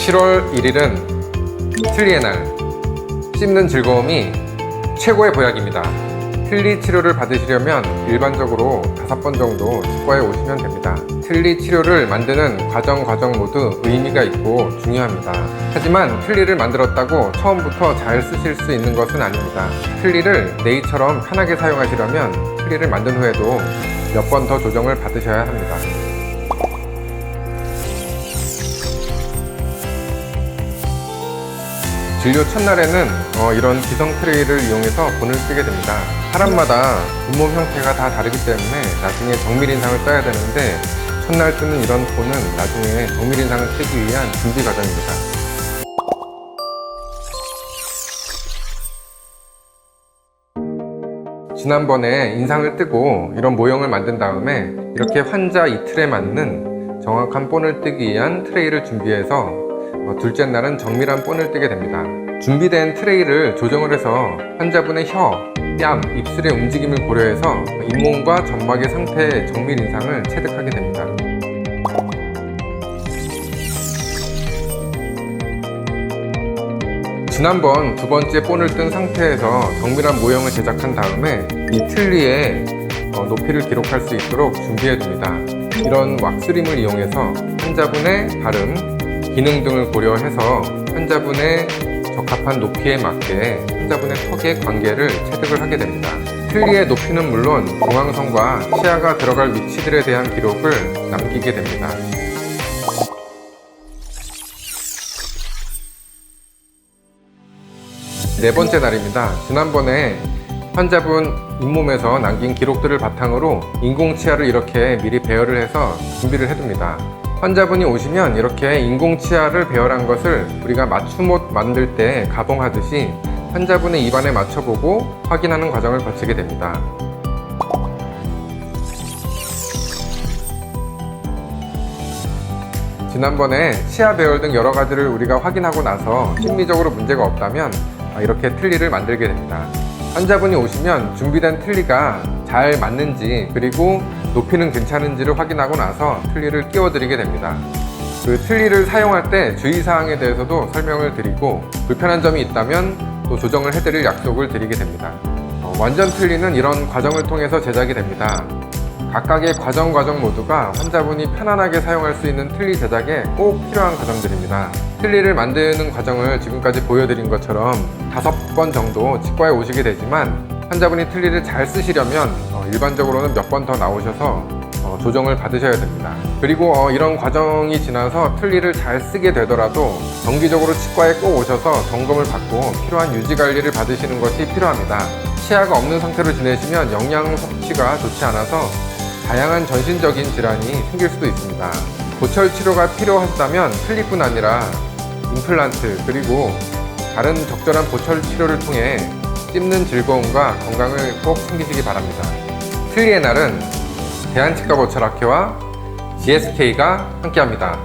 7월 1일은 틀니의 날. 씹는 즐거움이 최고의 보약입니다. 틀니 치료를 받으시려면 일반적으로 5번 정도 치과에 오시면 됩니다. 틀니 치료를 만드는 과정 모두 의미가 있고 중요합니다. 하지만 틀니를 만들었다고 처음부터 잘 쓰실 수 있는 것은 아닙니다. 틀니를 네이처럼 편하게 사용하시려면 틀니를 만든 후에도 몇 번 더 조정을 받으셔야 합니다. 진료 첫날에는 이런 기성 트레이를 이용해서 본을 뜨게 됩니다. 사람마다 잇몸 형태가 다 다르기 때문에 나중에 정밀 인상을 떠야 되는데 첫날 뜨는 이런 본은 나중에 정밀 인상을 뜨기 위한 준비 과정입니다. 지난번에 인상을 뜨고 이런 모형을 만든 다음에 이렇게 환자 이틀에 맞는 정확한 본을 뜨기 위한 트레이를 준비해서 둘째 날은 정밀한 본을 뜨게 됩니다. 준비된 트레이를 조정을 해서 환자분의 혀, 뺨, 입술의 움직임을 고려해서 잇몸과 점막의 상태의 정밀 인상을 체득하게 됩니다. 지난번 두 번째 본을 뜬 상태에서 정밀한 모형을 제작한 다음에 이 틀니의 높이를 기록할 수 있도록 준비해 둡니다. 이런 왁스림을 이용해서 환자분의 발음, 기능 등을 고려해서 환자분의 적합한 높이에 맞게 환자분의 턱의 관계를 체득을 하게 됩니다. 틀니의 높이는 물론 중앙선과 치아가 들어갈 위치들에 대한 기록을 남기게 됩니다. 네 번째 날입니다. 지난번에 환자분 잇몸에서 남긴 기록들을 바탕으로 인공치아를 이렇게 미리 배열을 해서 준비를 해둡니다. 환자분이 오시면 이렇게 인공치아를 배열한 것을 우리가 맞춤옷 만들 때 가봉하듯이 환자분의 입안에 맞춰보고 확인하는 과정을 거치게 됩니다. 지난번에 치아 배열 등 여러 가지를 우리가 확인하고 나서 심리적으로 문제가 없다면 이렇게 틀니를 만들게 됩니다. 환자분이 오시면 준비된 틀니가 잘 맞는지 그리고 높이는 괜찮은지를 확인하고 나서 틀니를 끼워 드리게 됩니다. 그 틀니를 사용할 때 주의사항에 대해서도 설명을 드리고 불편한 점이 있다면 또 조정을 해드릴 약속을 드리게 됩니다. 완전 틀니는 이런 과정을 통해서 제작이 됩니다. 각각의 과정 모두가 환자분이 편안하게 사용할 수 있는 틀니 제작에 꼭 필요한 과정들입니다. 틀니를 만드는 과정을 지금까지 보여드린 것처럼 5번 정도 치과에 오시게 되지만 환자분이 틀니를 잘 쓰시려면 일반적으로는 몇 번 더 나오셔서 조정을 받으셔야 됩니다. 그리고 이런 과정이 지나서 틀니를 잘 쓰게 되더라도 정기적으로 치과에 꼭 오셔서 점검을 받고 필요한 유지 관리를 받으시는 것이 필요합니다. 치아가 없는 상태로 지내시면 영양 섭취가 좋지 않아서 다양한 전신적인 질환이 생길 수도 있습니다. 보철 치료가 필요하시다면 틀니뿐 아니라 임플란트 그리고 다른 적절한 보철 치료를 통해 씹는 즐거움과 건강을 꼭 챙기시기 바랍니다. 틀니의 날은 대한치과보철학회와 GSK가 함께합니다.